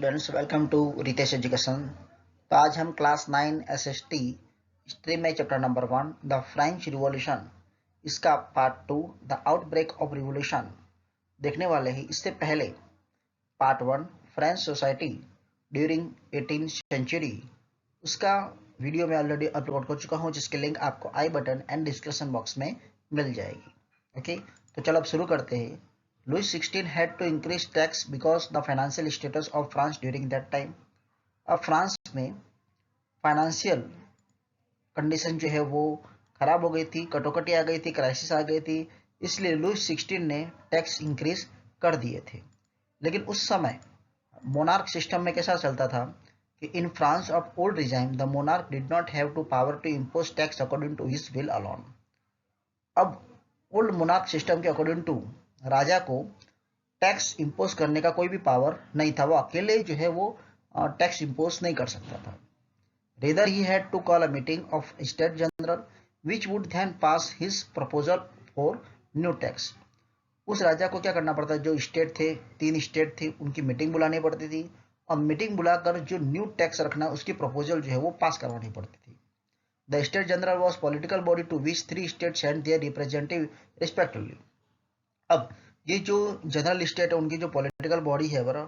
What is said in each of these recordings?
Students, welcome to Ritesh education. तो आज हम क्लास 9 एसएसटी हिस्ट्री में chapter number 1 the French revolution, इसका part 2 the outbreak of revolution देखने वाले हैं। इससे पहले part 1 French society during 18th century, उसका वीडियो मैं ऑलरेडी अपलोड कर चुका हूँ, जिसकी लिंक आपको I button and description box में मिल जाएगी। ओके, तो चलो अब शुरू करते हैं। Louis XVI had to increase tax because the financial status of France during that time। अब फ्रांस में फाइनेंशियल कंडीशन जो है वो खराब हो गई थी, कटौकटी आ गई थी, क्राइसिस आ गई थी, इसलिए लुइस 16 ने टैक्स इंक्रीज कर दिए थे। लेकिन उस समय मोनार्क सिस्टम में कैसा चलता था कि in France of old regime the monarch did not have to power to impose tax according to his will alone. अब ओल्ड मोनार्क सिस्टम के अकॉर्डिंग टू राजा को टैक्स इंपोज करने का कोई भी पावर नहीं था, वो अकेले जो है वो टैक्स इंपोज नहीं कर सकता था। Rather he had to call a meeting of state general which would then pass his proposal for new tax. उस राजा को क्या करना पड़ता, जो स्टेट थे, 3 स्टेट थे, उनकी मीटिंग बुलानी पड़ती थी और मीटिंग बुलाकर जो न्यू टैक्स रखना उसकी प्रपोजल जो है वो पास करवानी पड़ती थी। The state general was political body to which 3 state send their representative respectively. अब ये जो जनरल स्टेट है उनकी जो पॉलिटिकल बॉडी है बरा,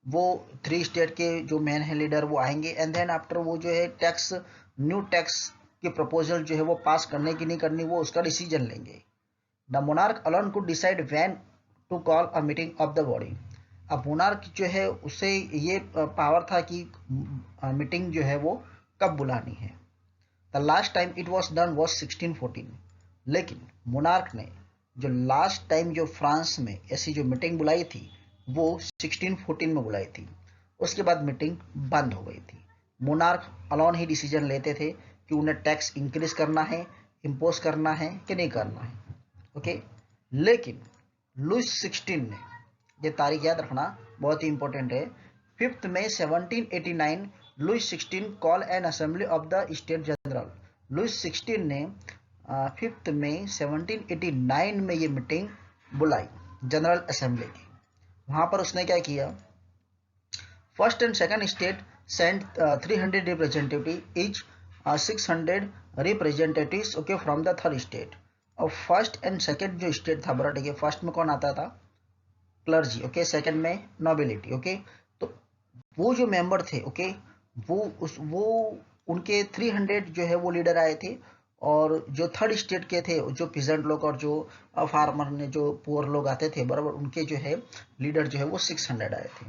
वो 3 स्टेट के जो मेन है लीडर वो आएंगे एंड देन आफ्टर वो जो है टैक्स, न्यू टैक्स की प्रपोजल जो है वो पास करने की नहीं करनी, वो उसका डिसीजन लेंगे। The monarch alone could decide when to call a meeting of the body. अब मोनार्क जो है उसे ये पावर था कि मीटिंग जो है वो कब बुलानी है। The last time it was done was 1614। लेकिन मोनार्क ने जो लास्ट टाइम जो फ्रांस में ऐसी जो मीटिंग बुलाई थी वो 1614 में बुलाई थी। उसके बाद मीटिंग बंद हो गई थी। मोनार्क अलोन ही डिसीजन लेते थे कि उन्हें टैक्स इंक्रीज करना है, इम्पोज करना है कि नहीं करना है। ओके, लेकिन लुइस 16 ने, ये तारीख याद रखना बहुत ही इंपॉर्टेंट है, 5 May 1789 Louis 16 call an assembly of the state general. Louis 16 ने 5 मई 1789 में ये मीटिंग बुलाई जनरल असेंबली की। वहां पर उसने क्या किया, first and second state send 300 representative each, 600 representatives okay from the third state. और फर्स्ट एंड सेकंड जो स्टेट था बड़ा, ठीक है, फर्स्ट में कौन आता था, क्लर्जी, ओके, सेकंड में नोबिलिटी, ओके। तो वो जो मेंबर थे, ओके, वो उनके 300 जो है वो लीडर आए थे, और जो थर्ड स्टेट के थे, जो पीजेंट लोग और जो फार्मर ने, जो पुअर लोग आते थे बराबर, उनके जो है लीडर जो है वो 600 आए थे।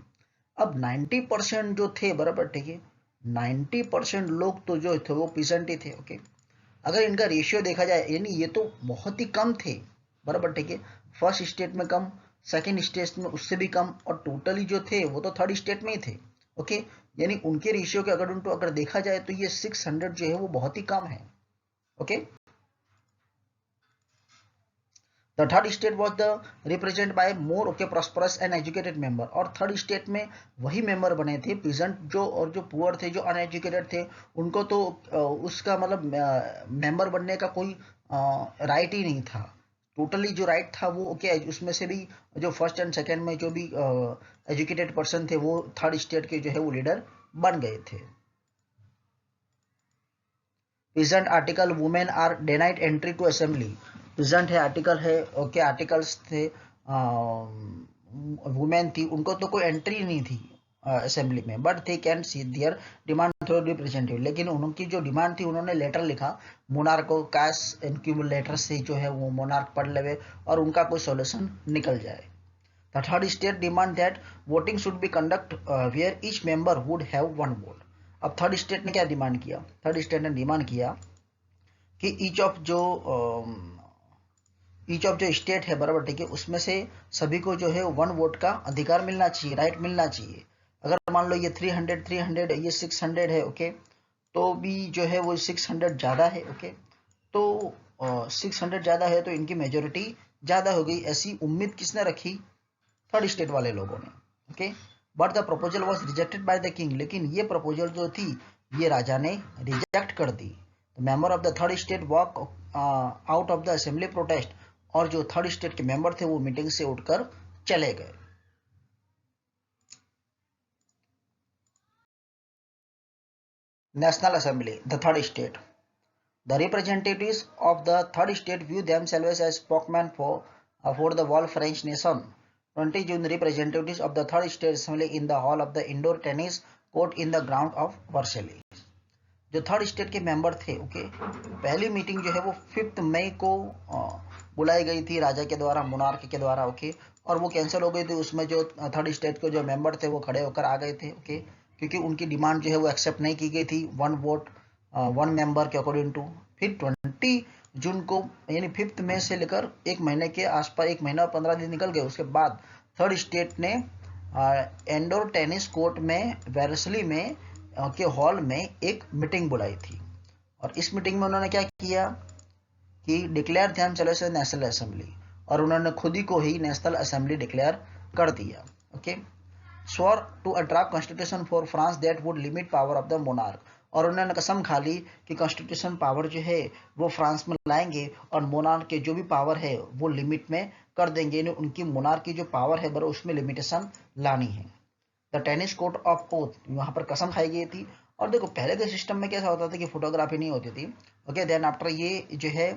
अब 90% जो थे बराबर, ठीक है, 90% लोग तो जो थे वो पीजेंट ही थे। ओके, अगर इनका रेशियो देखा जाए, यानी ये तो बहुत ही कम थे बराबर, ठीक है, फर्स्ट स्टेट में कम, सेकंड स्टेट में उससे भी कम, और टोटली जो थे वो तो थर्ड स्टेट में ही थे। ओके, यानी उनके रेशियो के अकॉर्डिंग टू अगर देखा जाए तो ये 600 जो है वो बहुत ही कम है। Okay, the third state was the represent by more okay prosperous and educated member. और थर्ड स्टेट में वही मेंबर बने थे पीजेंट जो, और जो पुअर थे, जो अनएजुकेटेड थे, उनको तो उसका मतलब मेंबर बनने का कोई राइट ही नहीं था। टोटली जो राइट था वो ओके, उसमें से भी जो फर्स्ट एंड सेकेंड में जो भी एजुकेटेड पर्सन थे वो थर्ड स्टेट के जो है वो लीडर बन गए थे। Peasant article women are denied entry to assembly. Peasant है, आर्टिकल है, ओके, आर्टिकल्स थे, वुमेन थी, उनको तो कोई एंट्री नहीं थी असेंबली में, but they can see their demand through representative. लेकिन उनकी जो डिमांड थी, उन्होंने लेटर लिखा मोनार्क को, कैश इनक्यूबल लेटर से जो है वो मोनार्क पढ़ लेवे और उनका कोई सॉल्यूशन निकल जाए। The third state demand that voting should be conduct where each member would have 1 vote. अब थर्ड स्टेट ने क्या डिमांड किया, थर्ड स्टेट ने डिमांड किया कि ईच ऑफ जो स्टेट है बराबर, ठीक है, उसमें से सभी को जो है 1 वोट का अधिकार मिलना चाहिए, राइट मिलना चाहिए। अगर मान लो ये 300 ये 600 है, ओके, तो भी जो है वो 600 ज्यादा है, ओके, तो 600 ज्यादा है तो इनकी मेजोरिटी ज्यादा हो गई, ऐसी उम्मीद किसने रखी, थर्ड स्टेट वाले लोगों ने। Okay, but the proposal was rejected by the king. लेकिन ये प्रपोजल जो थी ये राजा ने रिजेक्ट कर दी। Member of the third state walk out of the assembly protest. और जो थर्ड स्टेट के मेंबर थे वो मीटिंग से उठकर चले गए। National Assembly, the third state. The representatives of the third state view themselves as spokesmen for the whole French nation. 20 June, representatives of the third state assembly in the hall of the indoor tennis court in the ground of Versailles. जो third state के member थे, okay, पहली meeting जो है वो 5 मई को बुलाई गई थी राजा के द्वारा, मोनार्क के द्वारा, ओके, और वो कैंसिल हो गई थी। उसमें जो थर्ड स्टेट के जो मेंबर थे वो खड़े होकर आ गए थे, ओके, क्योंकि उनकी डिमांड जो है वो एक्सेप्ट नहीं की गई थी वन वोट वन मेंबर के अकॉर्डिंग टू। फिर 20 जून को यानी 5 मई से लेकर एक महीने के आसपास, एक महीना और 15 दिन निकल गए, उसके बाद थर्ड स्टेट ने इंडोर टेनिस कोर्ट में वेरसली में के हॉल में एक मीटिंग बुलाई थी। और इस मीटिंग में उन्होंने क्या किया कि डिक्लेयर ध्यान चले से नेशनल असेंबली, और उन्होंने खुद ही को ही नेशनल असेंबली डिक्लेयर कर दिया, okay. swore to a draft constitution for France that would limit power of the monarch, और उन्होंने कसम खा ली कि कॉन्स्टिट्यूशन पावर जो है वो फ्रांस में लाएंगे और मोनार्क के जो भी पावर है वो लिमिट में कर देंगे, यानी उनकी मोनार्क की जो पावर है बरो उसमें लिमिटेशन लानी है। The tennis court of oath, वहां पर कसम खाई गई थी। और देखो पहले के सिस्टम में कैसा होता था कि फोटोग्राफी नहीं होती थी, ओके। देन आफ्टर ये जो है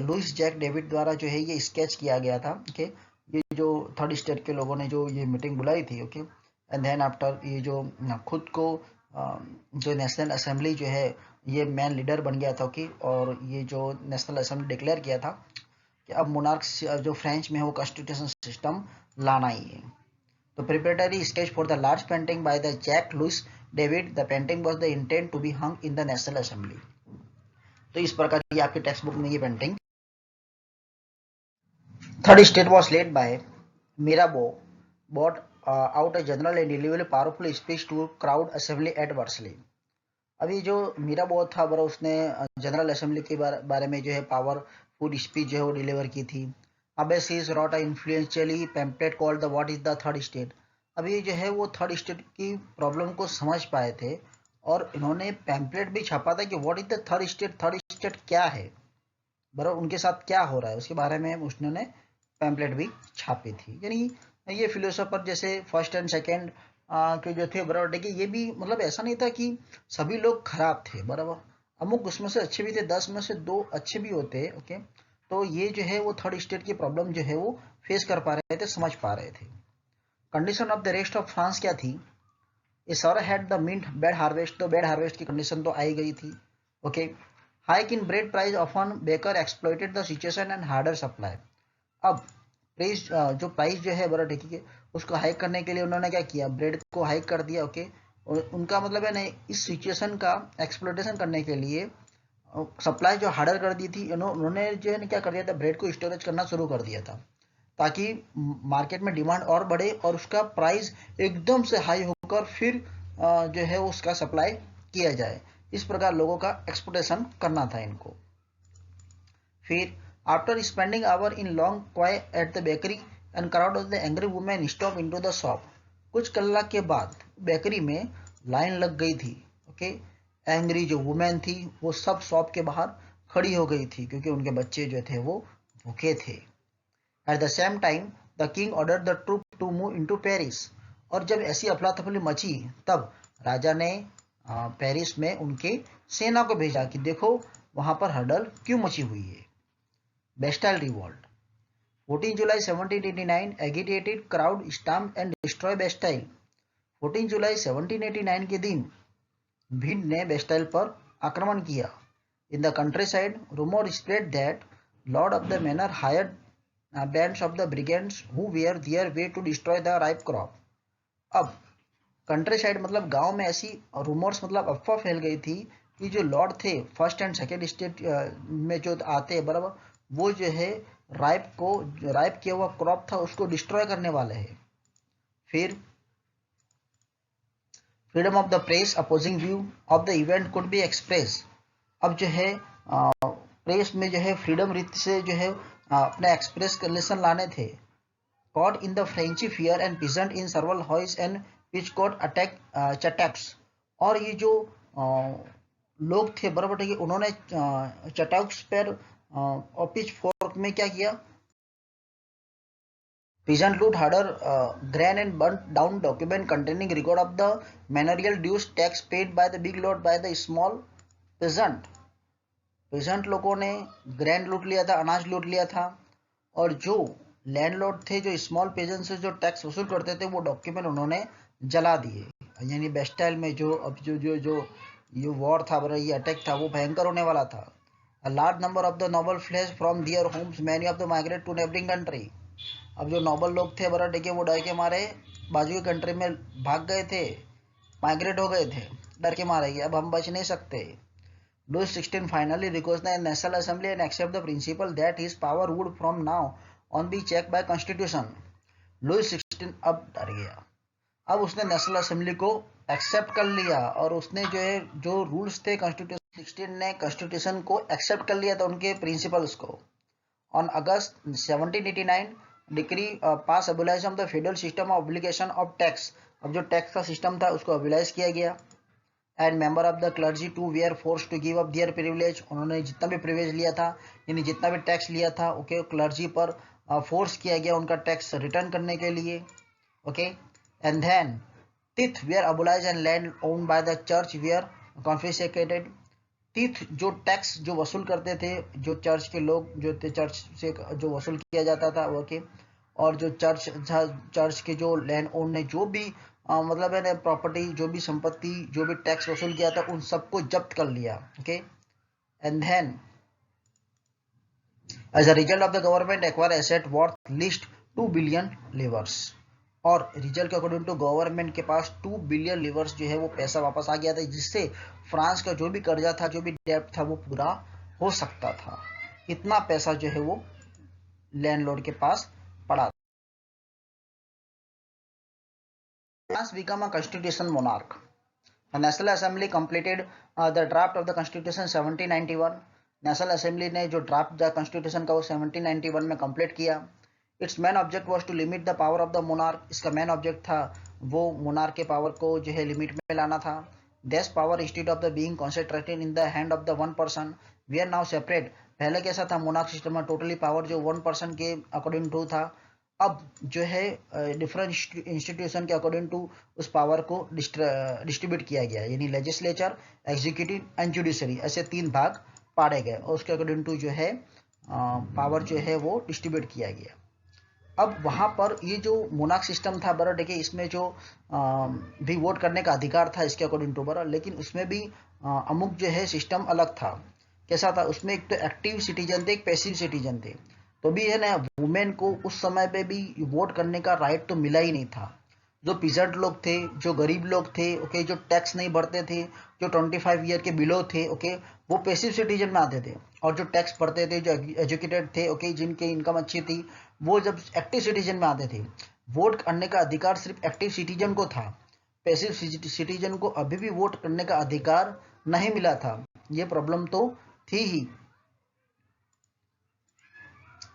लुइस जैक डेविड द्वारा जो है ये स्केच किया गया था, ओके, ये जो थर्ड स्टेट के लोगों ने जो ये मीटिंग बुलाई थी, ओके। एंड देन आफ्टर ये जो खुद को जो नेशनल असेंबली जो है ये मैन लीडर बन गया था, ओके, और ये जो नेशनल असेंबली डिक्लेयर किया था कि अब मोनार्क जो फ्रेंच में है वो कॉन्स्टिट्यूशन सिस्टम लाना ही है। The preparatory stage for the large painting by the Jack Louis David, the painting was the intent to be hung in the National Assembly. तो इस प्रकार की आपकी टेक्स्ट बुक में ये painting. Third state was led by Mirabeau, brought out a general and delivered powerful speech to crowd assembly at Versailles. अभी जो मीराबो था बड़ा उसने जनरल असेंबली के बारे में जो है पावरफुल स्पीच जो है वो डिलीवर की थी। Abbe Sieyes wrote a influentially pamphlet called the what is the third state. अब ये जो है वो थर्ड स्टेट की प्रॉब्लम को समझ पाए थे और इन्होंने पैम्पलेट भी छापा था कि what is the third state क्या है, बराबर उनके साथ क्या हो रहा है उसके बारे में उसने पैम्पलेट भी छापी थी। यानी ये फिलोसोफर जैसे फर्स्ट एंड सेकेंड के जो थे बराबर, देखिए ये भी मतलब ऐसा नहीं था कि सभी लोग खराब थे, बराबर अमुक उसमें से अच्छे भी थे, 10 में से 2 अच्छे भी होते, ओके। तो ये जो है वो थर्ड स्टेट की प्रॉब्लम जो है वो फेस कर पा रहे थे, समझ पा रहे थे। Condition of the rest of France क्या थी? A sir had the mint bad harvest, तो बेड हार्वेस्ट की कंडीशन तो आई गई थी, okay. Hike in bread price often baker exploited the situation and harder supply. अब प्राइस जो प्राइस जो है बड़ा ठीक है उसको हाइक करने के लिए उन्होंने क्या किया, ब्रेड को हाइक कर दिया, ओके। और उनका मतलब है ना इस सिचुएशन का एक्सप्लोटेशन करने के लिए सप्लाई जो हार्डर कर दी थी, उन्होंने जो है क्या कर दिया था, ब्रेड को स्टोरेज करना शुरू कर दिया था ताकि मार्केट में डिमांड और बढ़े और उसका प्राइस एकदम से हाई होकर फिर जो है उसका सप्लाई किया जाए। इस प्रकार लोगों का एक्सपोर्टेशन करना था इनको। फिर after spending hour in long queue at the bakery and crowd of the angry women stop into the shop. कुछ कलाक के बाद बेकरी में लाइन लग गई थी, ओके। एंग्री जो वुमेन थी वो सब शॉप के बाहर खड़ी हो गई थी क्योंकि उनके बच्चे जो थे वो भूखे थे। At the same time the king order the troop to move into Paris. और जब ऐसी अफरा तफरी मची तब राजा ने पेरिस में उनके सेना को भेजा कि देखो वहां पर हड़ल क्यों मची हुई है। Bastille revolt 14 July 1789 agitated crowd stamp and destroy Bastille. 14 जुलाई 1789 के दिन भीड़ ने बेस्टाइल पर आक्रमण किया। In the countryside rumour spread that lord of the manor hired bands of the brigands who were their way to destroy the ripe crop। अब country side मतलब गांव में ऐसी रूमर्स मतलब अफवाह फैल गई थी कि जो लॉर्ड थे फर्स्ट एंड सेकेंड स्टेट में जो आते हैं बराबर वो जो है राइप किया हुआ क्रॉप था उसको डिस्ट्रॉय करने वाले हैं। फिर freedom of the press opposing view of the event could be express. अब जो है प्रेस में जो है फ्रीडम रीति से जो है अपने एक्सप्रेस लेसन लाने थे। caught in the Frenchy fear and peasant in several hoys and pitchcock attack चटैक्स। और ये जो लोग थे बराबर ठीक है उन्होंने चटैक्स पर और पिच फोर्क में क्या किया, Peasant loot harder grain and burnt down document containing record of the manorial dues tax paid by the big lord by the small peasant. Peasant लोगों ने ग्रैंड लूट लिया था, अनाज लूट लिया था, और जो लैंडलॉर्ड थे, जो स्मॉल पेजेंट से जो टैक्स वसूल करते थे, वो डॉक्यूमेंट उन्होंने जला दिए। यानी बेस्टाइल में जो अब जो जो जो ये वॉर था, बड़ा ये अटैक था, वो भयंकर होने वाला था। A large number of the noble fled from their homes, many of the migrate to neighbouring country. अब जो नोबल लोग थे बड़ा ठीक है, वो डर के मारे बाजू की कंट्री में भाग गए थे, माइग्रेट हो गए थे डर के मारे कि अब हम बच नहीं सकते। Louis XVI finally recognized the National Assembly and accepted the principle that his power would from now on be checked by Constitution. Louis 16 अब डर गया, अब उसने नेशनल असेंबली को एक्सेप्ट कर लिया, और उसने जो है जो रूल्स थे कॉन्स्टिट्यूशन 16 ने कॉन्स्टिट्यूशन को एक्सेप्ट कर लिया था, उनके प्रिंसिपल्स को। On August 1789 decree pass abolition of the federal system of obligation of tax. अब जो टैक्स का सिस्टम था उसको एबोलाइज किया गया। And member of the clergy too were force to give up their privilege, उन्होंने जितना भी प्रिविलेज लिया था, यानी जितना भी टैक्स लिया था, ओके, क्लर्जी पर फोर्स किया गया उनका टैक्स रिटर्न करने के लिए। Okay, and then tithe were abolish and land owned by the church were confiscated. Tithe जो टैक्स जो वसूल करते थे, जो चर्च के लोग जो थे, चर्च से जो वसूल किया जाता था, ओके, और जो चर्च के जो लैंड ओन ने जो भी मतलब है प्रॉपर्टी, जो भी संपत्ति, जो भी टैक्स वसूल किया था, उन सबको जब्त कर लिया। Okay, and then as a result of the government acquire asset worth least 2 billion livres. और रिजल्ट के अकॉर्डिंग टू गवर्नमेंट के पास 2 बिलियन लीवर्स जो है वो पैसा वापस आ गया था, जिससे फ्रांस का जो भी कर्जा था, जो भी डेब्ट था, वो पूरा हो सकता था। इतना पैसा जो है वो लैंडलॉर्ड के पास पड़ा। France became a constitution monarch. The National Assembly completed the draft of the Constitution 1791. National assembly ने जो ड्राफ्ट कॉन्स्टिट्यूशन का वो 1791 में कंप्लीट किया। Its main object was to limit the power of the monarch. इसका main object था वो monarch के पावर को जो है लिमिट में लाना था। This power instead of the being concentrated in the hand of the one person, we are now separate. पहले कैसा था, मोनार्क सिस्टम में टोटली पावर जो वन पर्सन के अकॉर्डिंग टू था, अब जो है डिफरेंट इंस्टीट्यूशन के अकॉर्डिंग टू उस पावर को डिस्ट्रीब्यूट किया गया, यानी लेजिस्लेचर, एग्जीक्यूटिव एंड जुडिशरी, ऐसे 3 भाग पाड़े गए, और उसके अकॉर्डिंग टू जो है पावर जो है वो डिस्ट्रीब्यूट किया गया। अब वहां पर ये जो मोनार्क सिस्टम था बड़ा देखिए, इसमें जो भी वोट करने का अधिकार था इसके अकॉर्डिंग टू बड़ा, लेकिन उसमें भी अमुक जो है सिस्टम अलग था। कैसा था, उसमें एक तो एक्टिव सिटीजन थे, एक पैसिव सिटीजन थे। तो भी है ना, वुमेन को उस समय पे भी वोट करने का राइट तो मिला ही नहीं था। जो पीजेंट लोग थे, जो गरीब लोग थे, ओके, जो टैक्स नहीं भरते थे, जो 25 ईयर के बिलो थे, ओके, वो पैसिव सिटीजन में आते थे। और जो टैक्स भरते थे, जो एजुकेटेड थे, ओके, जिनकी इनकम अच्छी थी, वो जब एक्टिव सिटीजन में आते थे। वोट करने का अधिकार सिर्फ एक्टिव सिटीजन को था, पैसिव सिटीजन को अभी भी वोट करने का अधिकार नहीं मिला था। ये प्रॉब्लम तो थी ही।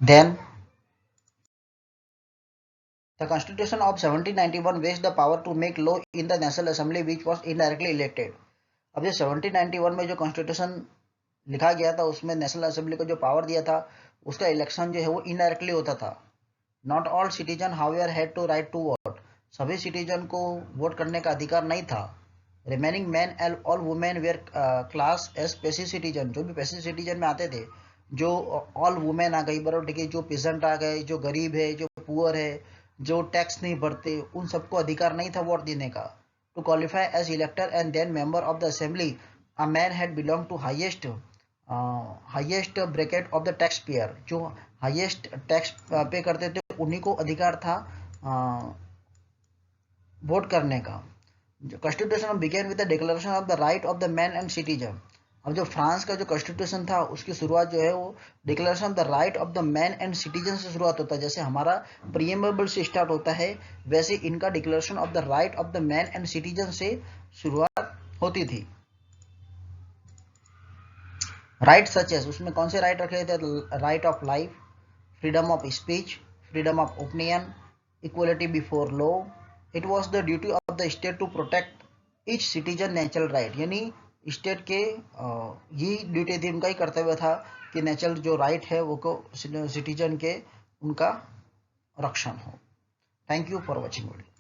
Then the Constitution of 1791 vested the power to make law in the National Assembly which was indirectly elected. अब जो 1791 में जो कॉन्स्टिट्यूशन लिखा गया था, उसमें नेशनल असेंबली को जो पावर दिया था, उसका इलेक्शन जो है वो इनडायरेक्टली होता था। Not all citizen however had to right to vote, सभी सिटीजन को वोट करने का अधिकार नहीं था। Remaining man and all women were class as passive citizen, जो भी पैसिव सिटीजन में आते थे, जो ऑल वुमेन आ गई बराबर, ठीक है, जो पेजेंट आ गए, जो गरीब है, जो पुअर है, जो टैक्स नहीं भरते, उन सबको अधिकार नहीं था वोट देने का। To qualify as elector and then member of the assembly, a man had belong to highest bracket of the tax payer, जो हाईएस्ट टैक्स पे करते थे उन्हीं को अधिकार था वोट करने का। Constitution began with the declaration of the right of the man and citizen. अब जो फ्रांस का जो कॉन्स्टिट्यूशन था उसकी शुरुआत जो है वो declaration of the right of the man and citizen से शुरुआत होता है। जैसे हमारा प्रीएम्बल से स्टार्ट होता है, वैसे इनका declaration of the right of the man and citizen से शुरुआत होती थी। राइट सच एज, उसमें कौन से राइट रखे थे, right of life, freedom of speech, freedom of opinion, equality before law. It was the duty of the state to protect each citizen natural right, यानी स्टेट के ये ड्यूटी थी, उनका ही कर्तव्य था कि नेचुरल जो राइट है वो को सिटीजन के उनका रक्षण हो। Thank you for watching video.